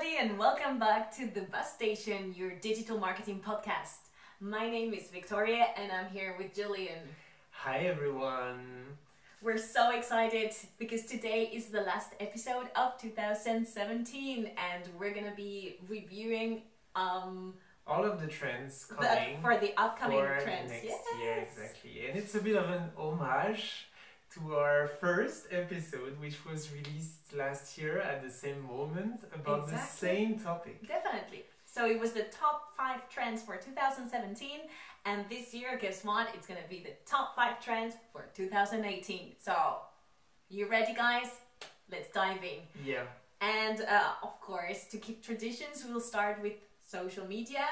everybody, and welcome back to the Bus Station, your digital marketing podcast. My name is Victoria, and I'm here with Julian. Hi everyone. We're so excited because today is the last episode of 2017, and we're gonna be reviewing all of the trends coming for the upcoming for trends. next Yes. year, exactly. And it's a bit of an homage to our first episode, which was released last year at the same moment about the same topic. Definitely. So it was the top 5 trends for 2017, and this year, guess what? It's gonna be the top 5 trends for 2018. So, you ready, guys? Let's dive in. Yeah. And of course, to keep traditions, we'll start with social media,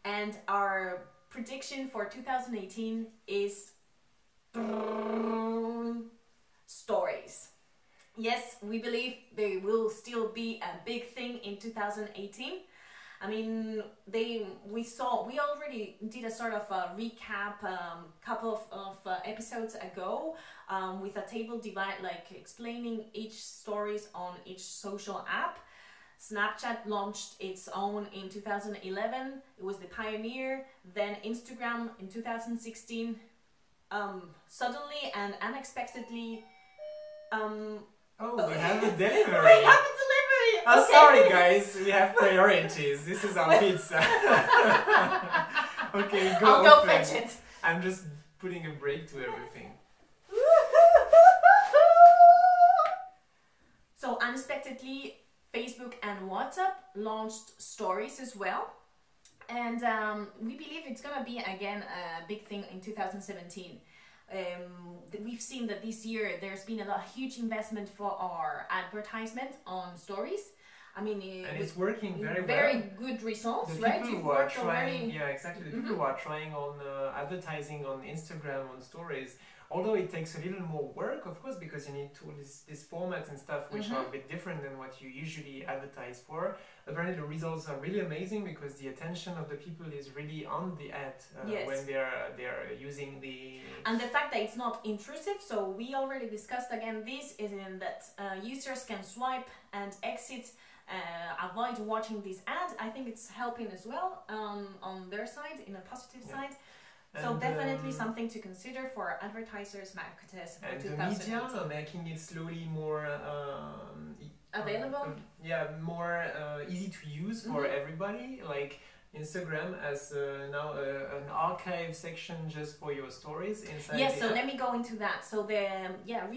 and our prediction for 2018 is stories. Yes, we believe they will still be a big thing in 2018. I mean, we already did a sort of a recap couple of episodes ago with a table divide, like explaining each stories on each social app. Snapchat launched its own in 2011. It was the pioneer. Then Instagram in 2016. Suddenly and unexpectedly. We have a delivery. We have a delivery. Oh, Okay. sorry guys, we have priorities. This is our pizza. Okay, I'll go fetch it. I'm just putting a break to everything. So unexpectedly, Facebook and WhatsApp launched stories as well. And we believe it's gonna be again a big thing in 2017. We've seen that this year there's been a huge investment for our advertisement on stories. I mean, and it's working very well. Very good results, the right? People who are trying, yeah, exactly. The people who are trying on advertising on Instagram on stories, although it takes a little more work, of course, because you need to these formats and stuff which are a bit different than what you usually advertise for. Apparently, the results are really amazing because the attention of the people is really on the ad when they're using the. And the fact that it's not intrusive, so we already discussed again this, is in that users can swipe and exit. Avoid watching this ad. I think it's helping as well on their side, in a positive side. So and definitely something to consider for advertisers, marketers for and 2018. the media are making it slowly more available. More easy to use for everybody. Like Instagram has now an archive section just for your stories inside. Yes, so let me go into that. So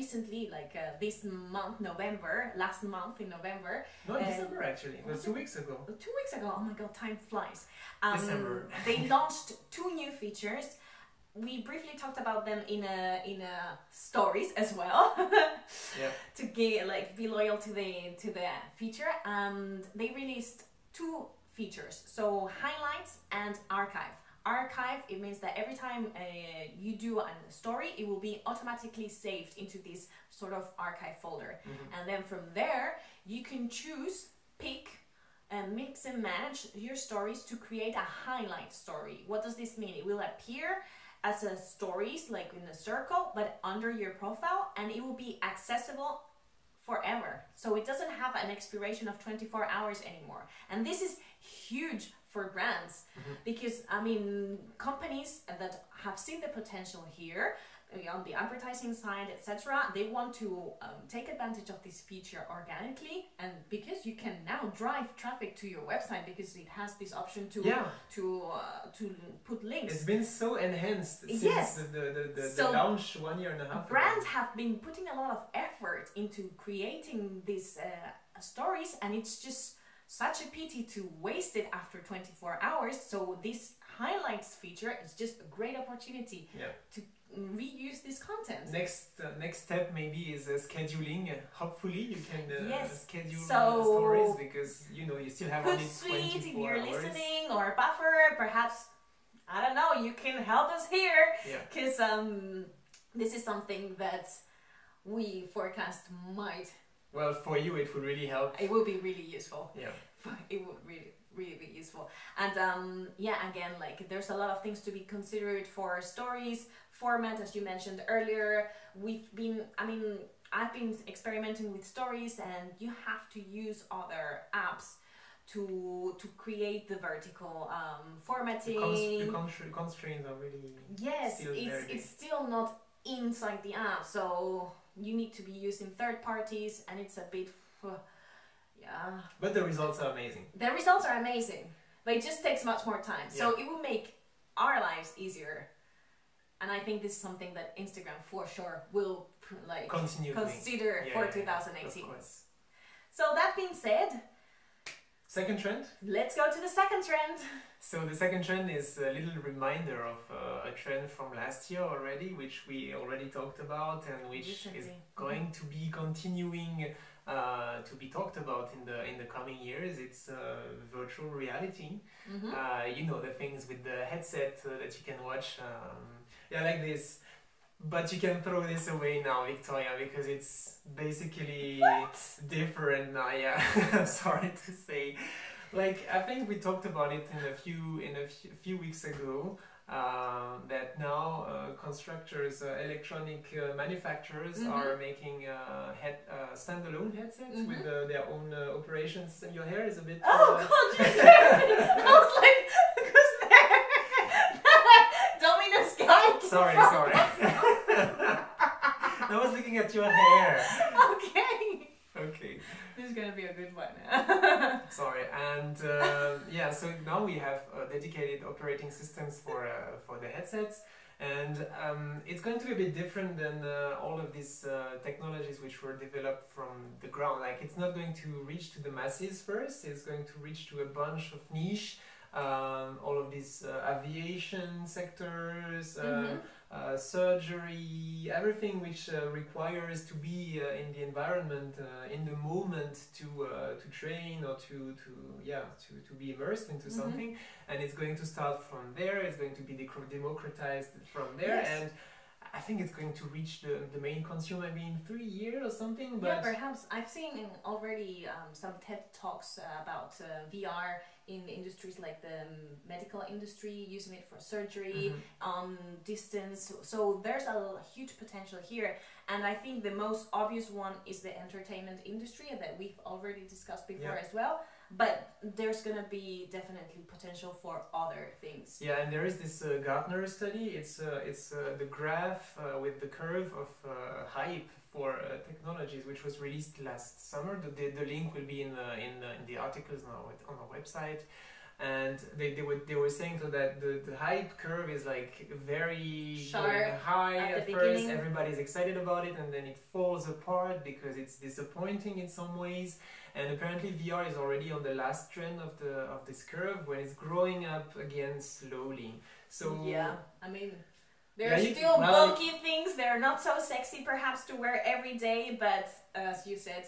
recently, like this month, last month in November. No, December actually. It was 2 weeks ago. 2 weeks ago. Oh my God, time flies. December. They launched 2 new features. We briefly talked about them in a stories as well. Yeah. To be loyal to the feature, and they released 2 features, so highlights and archive. Archive, it means that every time you do a story, it will be automatically saved into this sort of archive folder. And then from there you can pick and mix and match your stories to create a highlight story. What does this mean? It will appear as a stories, like in a circle, but under your profile, and it will be accessible forever. So it doesn't have an expiration of 24 hours anymore. And this is huge for brands because, I mean, companies that have seen the potential here on the advertising side, etc., they want to take advantage of this feature organically, and because you can now drive traffic to your website because it has this option to put links. It's been so enhanced since the launch 1.5 years ago. Brands have been putting a lot of effort into creating these stories, and it's just such a pity to waste it after 24 hours. So this highlights feature is just a great opportunity to reuse this content. Next step maybe is scheduling. Hopefully you can schedule stories, because you still have only 24 hours. Hootsuite, if you're listening, or Buffer, perhaps, I don't know, you can help us here, because this is something that we forecast might. Well, for you it would really help. It will be really useful. Yeah. It would really be useful. And again, like, there's a lot of things to be considered for stories format, as you mentioned earlier. I've been experimenting with stories, and you have to use other apps to create the vertical formatting. The constraints are really yes, still it's still not inside the app, so you need to be using third parties, and it's a bit yeah. But the results are amazing. The results are amazing, but it just takes much more time. So it will make our lives easier. And I think this is something that Instagram for sure will consider for 2018. Of course. So that being said, second trend? Let's go to the second trend. So the second trend is a little reminder of a trend from last year already, which we already talked about and which is going to be continuing to be talked about in the coming years. It's virtual reality. You know, the things with the headset that you can watch. Like this. But you can throw this away now, Victoria, because it's basically different now. Yeah, I'm sorry to say. Like, I think we talked about it in a few weeks ago. That now constructors, electronic manufacturers are making standalone headsets with their own operations. And your hair is a bit. Oh God! I was like, who's there? Dominus guy. Sorry. I was looking at your hair. Okay. This is gonna be a good one. Sorry, and so now we have dedicated operating systems for the headsets, and it's going to be a bit different than all of these technologies which were developed from the ground. Like, it's not going to reach to the masses first. It's going to reach to a bunch of niche. All of these aviation sectors, surgery, everything which requires to be in the environment in the moment to train or to be immersed into something, and it's going to start from there. It's going to be democratized from there, and I think it's going to reach the main consumer maybe in 3 years or something. But yeah, perhaps. I've seen already some TED Talks about VR in industries like the medical industry, using it for surgery, distance. So there's a huge potential here. And I think the most obvious one is the entertainment industry that we've already discussed before as well. But there's gonna be definitely potential for other things. Yeah, and there is this Gartner study. It's the graph with the curve of hype for technologies, which was released last summer. The link will be in the articles now on our website. And they were saying so that the hype curve is like very sharp, high at first. Everybody's excited about it, and then it falls apart because it's disappointing in some ways. And apparently VR is already on the last trend of this curve, where it's growing up again slowly. So yeah, I mean, there are still bulky things. They're not so sexy perhaps to wear every day, but as you said,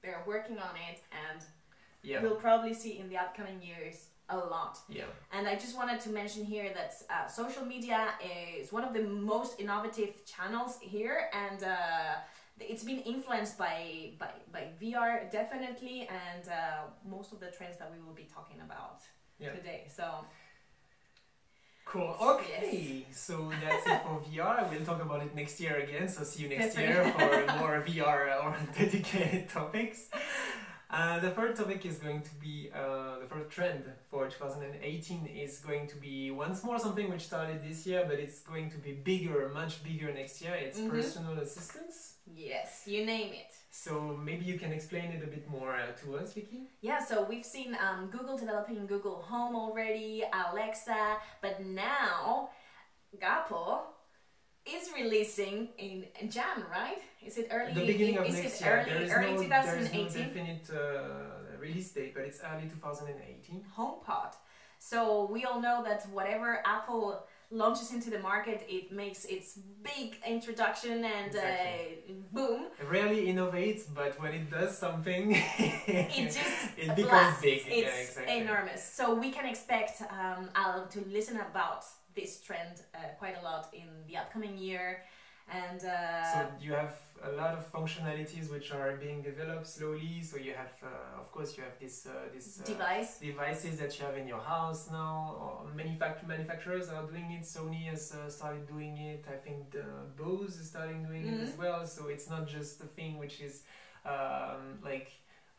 they're working on it, and we'll probably see in the upcoming years a lot. Yeah. And I just wanted to mention here that social media is one of the most innovative channels here, and it's been influenced by VR definitely, and most of the trends that we will be talking about today. So cool. Okay, so that's it for VR. We'll talk about it next year again. So see you next year for more VR or dedicated topics. The third topic is going to be the first trend for 2018 is going to be once more something which started this year, but it's going to be bigger, much bigger next year. It's personal assistance. Yes, you name it. So maybe you can explain it a bit more to us, Vicky? Yeah, so we've seen Google developing Google Home already, Alexa, but now Gapo is releasing in Jan, right? Is it early? The beginning of next year. Early 2018? There is no definite release date, but it's early 2018. HomePod. So we all know that whatever Apple launches into the market, it makes its big introduction and boom. It rarely innovates, but when it does something, it becomes big. It's enormous. So we can expect to listen about this trend quite a lot in the upcoming year. And so you have a lot of functionalities which are being developed slowly. So you have, of course, you have this devices that you have in your house now. Or manufacturers are doing it. Sony has started doing it. I think Bose is starting doing it as well. So it's not just a thing which is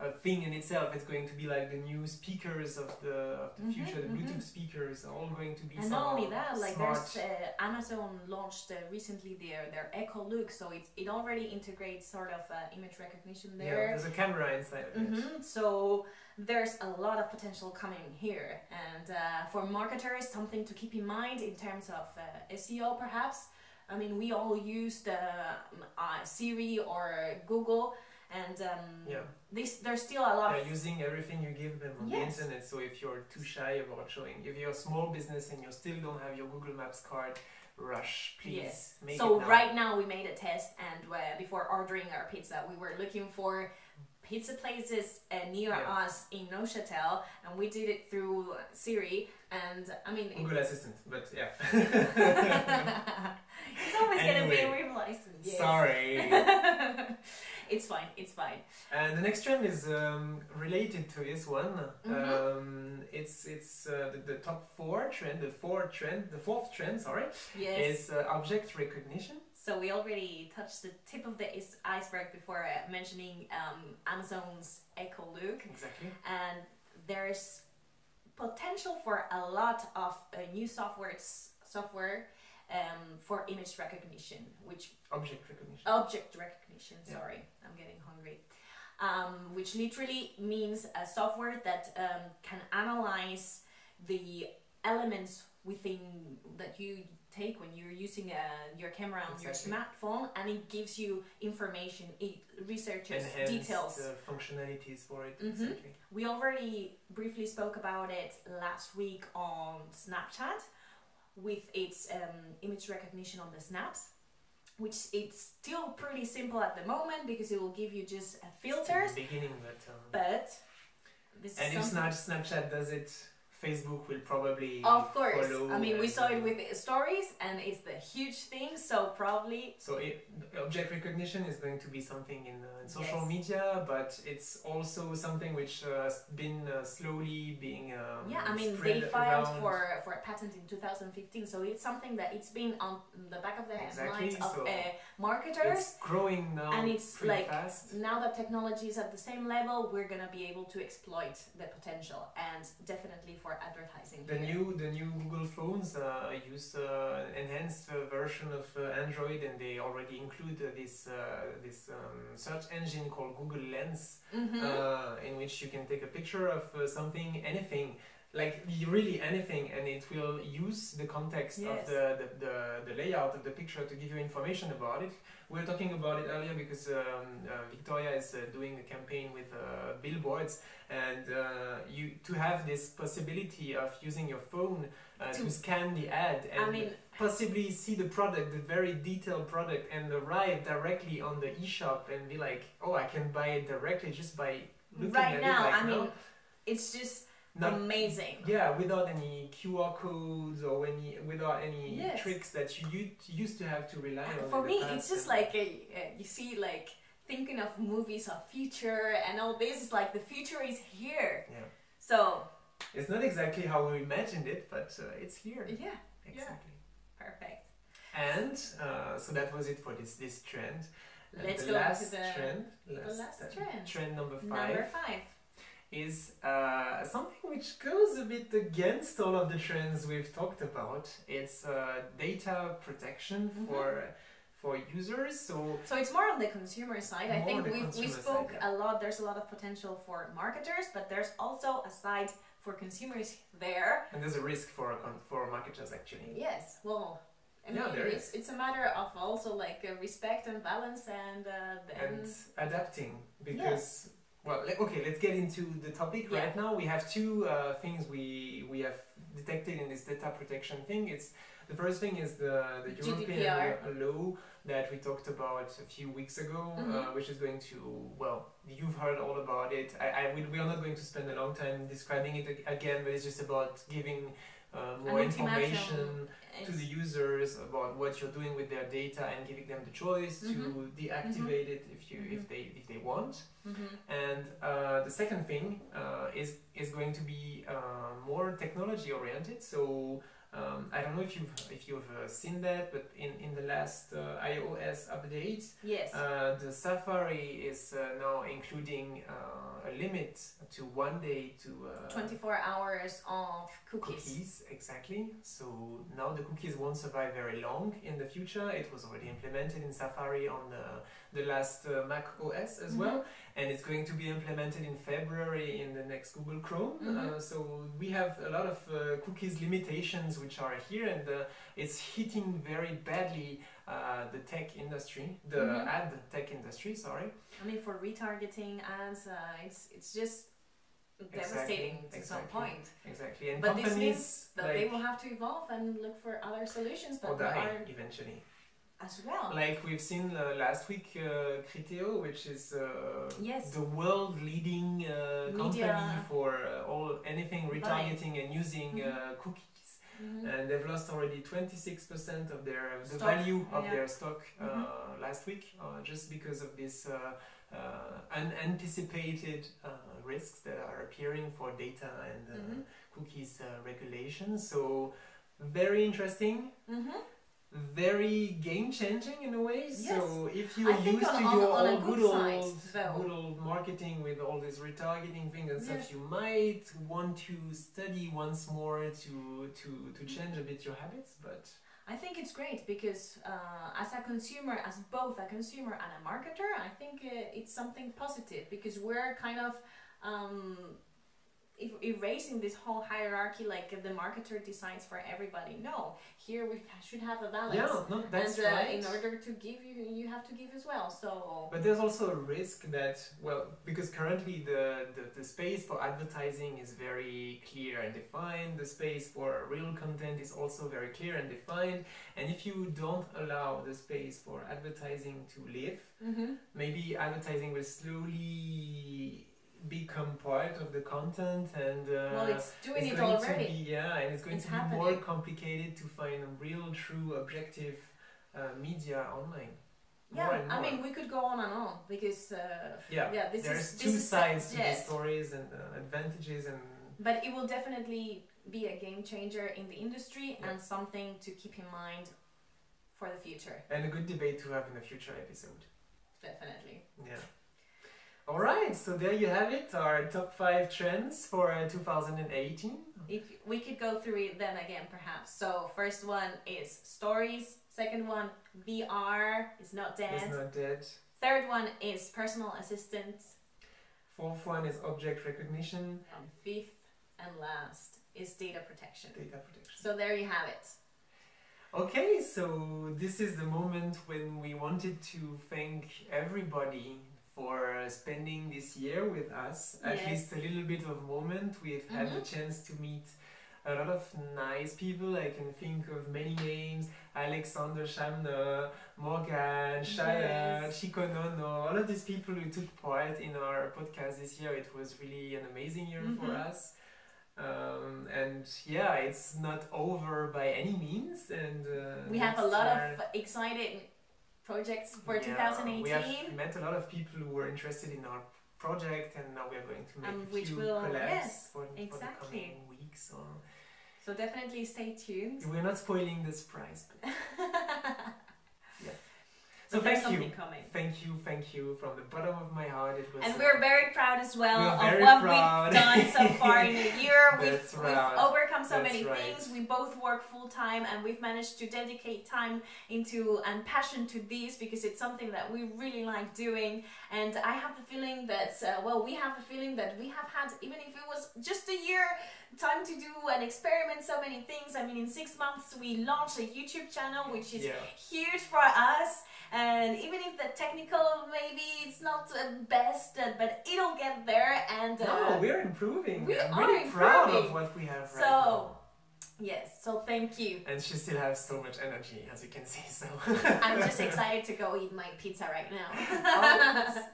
a thing in itself. It's going to be like the new speakers of the future. The Bluetooth speakers are all going to be. And not only that, like smart. there's Amazon launched recently their Echo Look, so it already integrates sort of image recognition there. Yeah, there's a camera inside of it. So there's a lot of potential coming here, and for marketers, something to keep in mind in terms of SEO, perhaps. I mean, we all used Siri or Google. And there's still a lot. They're using everything you give them on the internet. So if you're too shy about showing, if you're a small business and you still don't have your Google Maps card, rush, please. Make so it now. Right now we made a test, and before ordering our pizza, we were looking for pizza places near us in Neuchâtel, and we did it through Siri. And I mean, Google Assistant, but yeah. It's always gonna be replaced. Yes. Sorry. It's fine. It's fine. And the next trend is related to this one. It's the top four trend. The fourth trend. Sorry. Yes. Is object recognition. So we already touched the tip of the iceberg before mentioning Amazon's Echo Look. Exactly. And there's potential for a lot of new software for image recognition, which object recognition. Sorry, I'm getting hungry. Which literally means a software that can analyze the elements within that you take when you're using your camera on your smartphone, and it gives you information. It researches details, functionalities for it. Exactly. We already briefly spoke about it last week on Snapchat with its image recognition on the snaps, which it's still pretty simple at the moment because it will give you just filters. It's the beginning, but this and is if Snapchat does it, Facebook will probably follow. I mean, we saw it with stories, and it's the huge thing. So probably. So object recognition is going to be something in social media, but it's also something which has been slowly being. I mean, they filed for a patent in 2015, so it's something that it's been on the back of the minds of marketers. It's growing now, and it's pretty like fast. Now that technology is at the same level, we're gonna be able to exploit the potential, and definitely for advertising. The new Google phones use enhanced version of Android, and they already include this search engine called Google Lens, in which you can take a picture of something, anything, like really anything, and it will use the context of the layout of the picture to give you information about it. We were talking about it earlier because Victoria is doing a campaign with billboards, and to have this possibility of using your phone to scan the ad and possibly see the product, the very detailed product, and arrive directly on the eShop and be like, oh, I can buy it directly just by looking at it right now. It's just amazing. Yeah, without any QR codes or without any tricks that you used to have to rely on. For me, it's just like you see, like thinking of movies of future and all this. It's like the future is here. Yeah. So it's not exactly how we imagined it, but it's here. Yeah. Exactly. Yeah. Perfect. And so that was it for this trend. Let's go to the last trend. Trend number 5. Number 5 is something which goes a bit against all of the trends we've talked about. It's data protection for users. So it's more on the consumer side. I think we spoke a lot. There's a lot of potential for marketers, but there's also a side for consumers there. And there's a risk for marketers actually. Yes. Well, I mean, it's a matter of also like respect and balance and adapting, because well, okay, let's get into the topic right now. We have two things we have detected in this data protection thing. It's the first thing is the European law that we talked about a few weeks ago, which is going to, well, you've heard all about it. We are not going to spend a long time describing it again, but it's just about giving more information to the users about what you're doing with their data and giving them the choice to deactivate it if they want. And the second thing is going to be more technology oriented. So I don't know if you've seen that, but in the last iOS update, Yes. the Safari is now including a limit to 1 day to 24 hours of cookies. Exactly. So now the cookies won't survive very long in the future. It was already implemented in Safari on the last Mac OS as well, and it's going to be implemented in February in the next Google Chrome. So we have a lot of cookies limitations which are here, and it's hitting very badly the tech industry, the ad tech industry. Sorry. I mean, for retargeting ads, it's just devastating to some point. Exactly. And but this means companies that like, they will have to evolve and look for other solutions that or die are eventually. as well. Like we've seen last week, Criteo, which is Yes. the world leading company Media. for anything retargeting and using cookies. And they've lost already 26% of the Stock. value of their stock last week, just because of this unanticipated risks that are appearing for data and cookies regulations. So very interesting. Very game changing in a way. Yes. So if you're used to your old good old marketing with all this retargeting thing and stuff, you might want to study once more to change a bit your habits. But I think it's great because as a consumer, as both a consumer and a marketer, I think it's something positive because we're kind of erasing this whole hierarchy, like the marketer decides for everybody. No, here we should have a balance. Yeah, no, that's and, right. In order to give, you have to give as well. So. But there's also a risk that, well, because currently the space for advertising is very clear and defined. The space for real content is also very clear and defined. And if you don't allow the space for advertising to live, maybe advertising will slowly become part of the content, and well, it's doing it going already. to be, and it's going to be more complicated to find real, true, objective media online. Yeah, I mean, we could go on and on because there's two sides to the stories and advantages, and but it will definitely be a game changer in the industry and something to keep in mind for the future. And a good debate to have in a future episode. Definitely. Yeah. Alright, so there you have it, our top 5 trends for 2018. If we could go through them again, perhaps. So, first one is stories. Second one, VR is not dead. It's not dead. Third one is personal assistant. Fourth one is object recognition. And fifth and last is data protection. Data protection. So there you have it. Okay, so this is the moment when we wanted to thank everybody for spending this year with us. At least a little bit of moment. We've had the chance to meet a lot of nice people. I can think of many names: Alexander Schamner, Morgan, Shaya, Chikonono, all of these people who took part in our podcast this year. It was really an amazing year for us. And yeah, it's not over by any means. And we have a lot of exciting projects for 2018. We have met a lot of people who were interested in our project, and now we are going to make a few collabs for the coming weeks. So definitely stay tuned. We're not spoiling the surprise. But so there's thank you. Coming. Thank you from the bottom of my heart. It was, and we're very proud as well of what proud. We've done so far in a year. We've overcome so many things. We both work full time, and we've managed to dedicate time into and passion to this because it's something that we really like doing. And I have the feeling that, we have the feeling that we have had, even if it was just a year, time to do and experiment so many things. I mean, in 6 months we launched a YouTube channel, which is huge for us. And even if the technical maybe it's not the best, but it'll get there. And no, we're improving. I'm really proud of what we have right now. Yes, so thank you. And she still has so much energy, as you can see. So I'm just excited to go eat my pizza right now.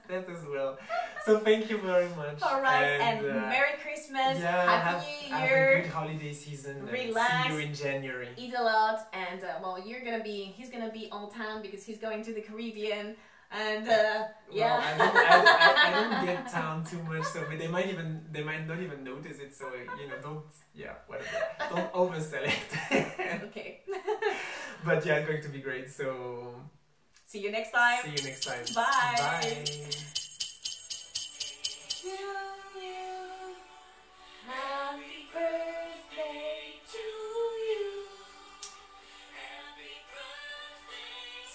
That as well. So thank you very much. All right, and Merry Christmas, Happy New Year. Have a good holiday season. Relax. And see you in January. Eat a lot, and he's gonna be on town because he's going to the Caribbean. And Well, yeah. I don't get down too much, so they might not even notice it. So whatever. Don't oversell it. Okay. But yeah, it's going to be great. So See you next time. see you next time. Bye. Bye. Happy birthday to you.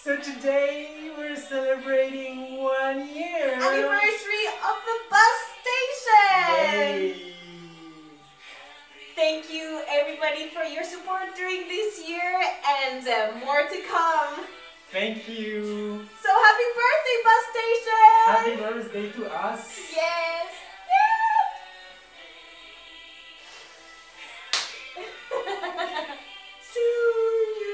So today we're celebrating 1 year. Anniversary of the bus station. Yay. Thank you everybody for your support during this year and more to come. Thank you. So happy birthday bus station. Happy birthday to us. Yes. Yes. To you.